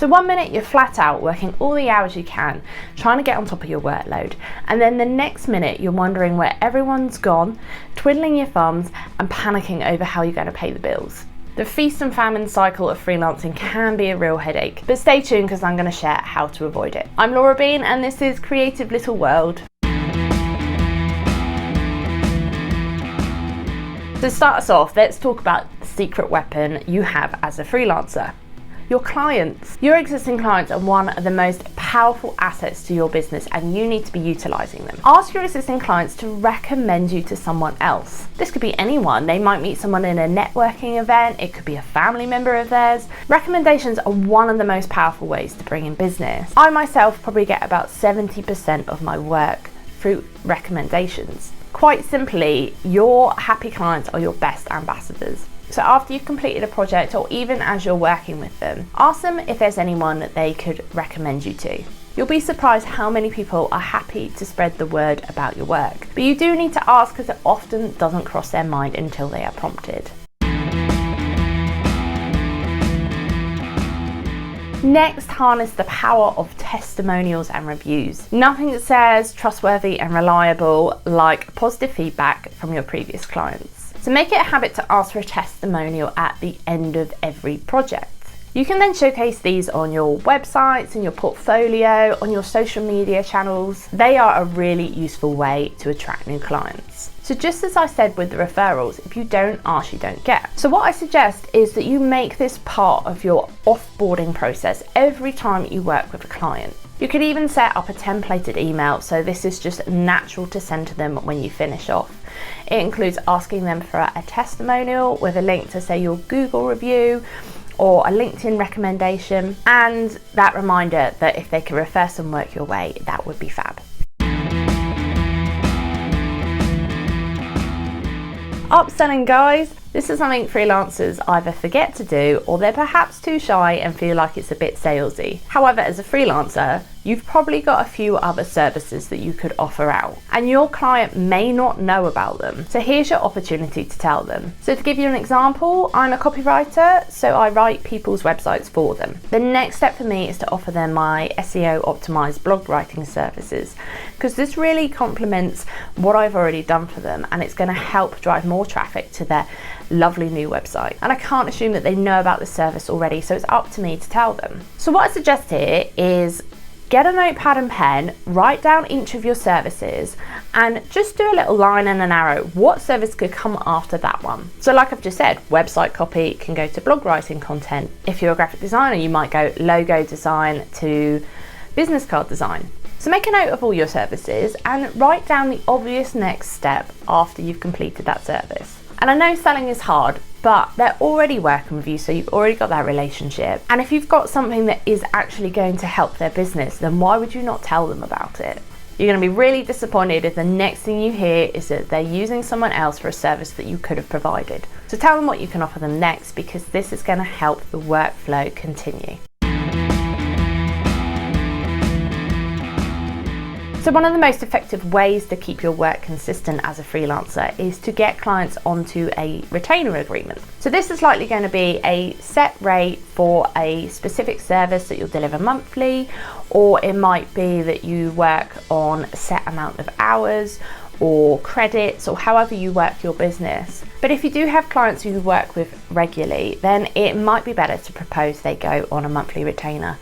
So one minute you're flat out working all the hours you can, trying to get on top of your workload. And then the next minute you're wondering where everyone's gone, twiddling your thumbs and panicking over how you're going to pay the bills. The feast and famine cycle of freelancing can be a real headache, but stay tuned because I'm going to share how to avoid it. I'm Laura Bean and this is Creative Little World. To start us off, let's talk about the secret weapon you have as a freelancer. Your clients. Your existing clients are one of the most powerful assets to your business and you need to be utilizing them. Ask your existing clients to recommend you to someone else. This could be anyone. They might meet someone in a networking event. It could be a family member of theirs. Recommendations are one of the most powerful ways to bring in business. I myself probably get about 70% of my work through recommendations. Quite simply, your happy clients are your best ambassadors. So after you've completed a project or even as you're working with them, ask them if there's anyone that they could recommend you to. You'll be surprised how many people are happy to spread the word about your work. But you do need to ask because it often doesn't cross their mind until they are prompted. Next, harness the power of testimonials and reviews. Nothing that says trustworthy and reliable like positive feedback from your previous clients. So make it a habit to ask for a testimonial at the end of every project. You can then showcase these on your websites, in your portfolio, on your social media channels. They are a really useful way to attract new clients. So just as I said with the referrals, if you don't ask, you don't get. So what I suggest is that you make this part of your offboarding process every time you work with a client. You could even set up a templated email, so this is just natural to send to them when you finish off. It includes asking them for a testimonial with a link to, say, your Google review or a LinkedIn recommendation, and that reminder that if they could refer some work your way, that would be fab. Upselling, guys. This is something freelancers either forget to do or they're perhaps too shy and feel like it's a bit salesy. However, as a freelancer, you've probably got a few other services that you could offer out and your client may not know about them. So here's your opportunity to tell them. So to give you an example, I'm a copywriter, so I write people's websites for them. The next step for me is to offer them my SEO optimized blog writing services because this really complements what I've already done for them and it's going to help drive more traffic to their lovely new website. And I can't assume that they know about the service already, so it's up to me to tell them. So what I suggest here is get a notepad and pen, write down each of your services and just do a little line and an arrow. What service could come after that one? So like I've just said, website copy can go to blog writing content. If you're a graphic designer, you might go logo design to business card design. So make a note of all your services and write down the obvious next step after you've completed that service. And I know selling is hard, but they're already working with you, so you've already got that relationship. And if you've got something that is actually going to help their business, then why would you not tell them about it? You're going to be really disappointed if the next thing you hear is that they're using someone else for a service that you could have provided. So tell them what you can offer them next because this is going to help the workflow continue. So one of the most effective ways to keep your work consistent as a freelancer is to get clients onto a retainer agreement. So this is likely going to be a set rate for a specific service that you'll deliver monthly, or it might be that you work on a set amount of hours or credits or however you work your business. But if you do have clients who you work with regularly, then it might be better to propose they go on a monthly retainer.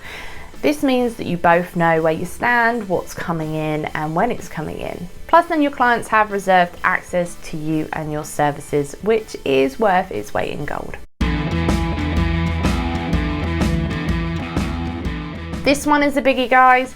This means that you both know where you stand, what's coming in and when it's coming in. Plus then your clients have reserved access to you and your services, which is worth its weight in gold. This one is a biggie, guys.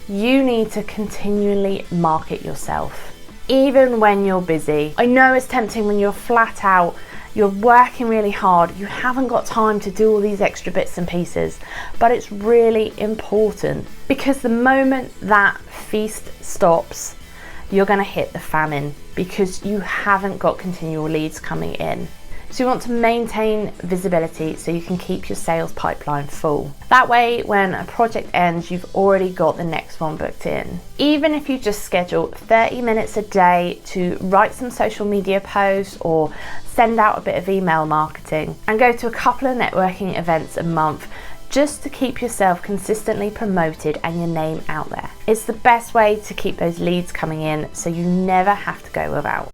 You need to continually market yourself, even when you're busy. I know it's tempting when you're flat out, you're working really hard, you haven't got time to do all these extra bits and pieces, but it's really important because the moment that feast stops, you're going to hit the famine because you haven't got continual leads coming in. So you want to maintain visibility so you can keep your sales pipeline full. That way, when a project ends, you've already got the next one booked in. Even if you just schedule 30 minutes a day to write some social media posts or send out a bit of email marketing and go to a couple of networking events a month, just to keep yourself consistently promoted and your name out there. It's the best way to keep those leads coming in so you never have to go without.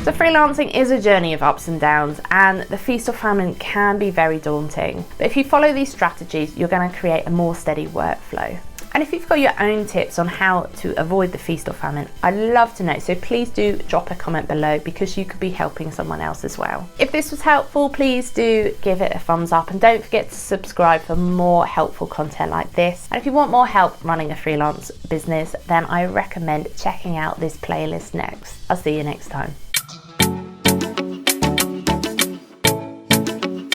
So freelancing is a journey of ups and downs, and the feast or famine can be very daunting. But if you follow these strategies, you're going to create a more steady workflow. And if you've got your own tips on how to avoid the feast or famine, I'd love to know. So please do drop a comment below, because you could be helping someone else as well. If this was helpful, please do give it a thumbs up, and don't forget to subscribe for more helpful content like this. And if you want more help running a freelance business, then I recommend checking out this playlist next. I'll see you next time.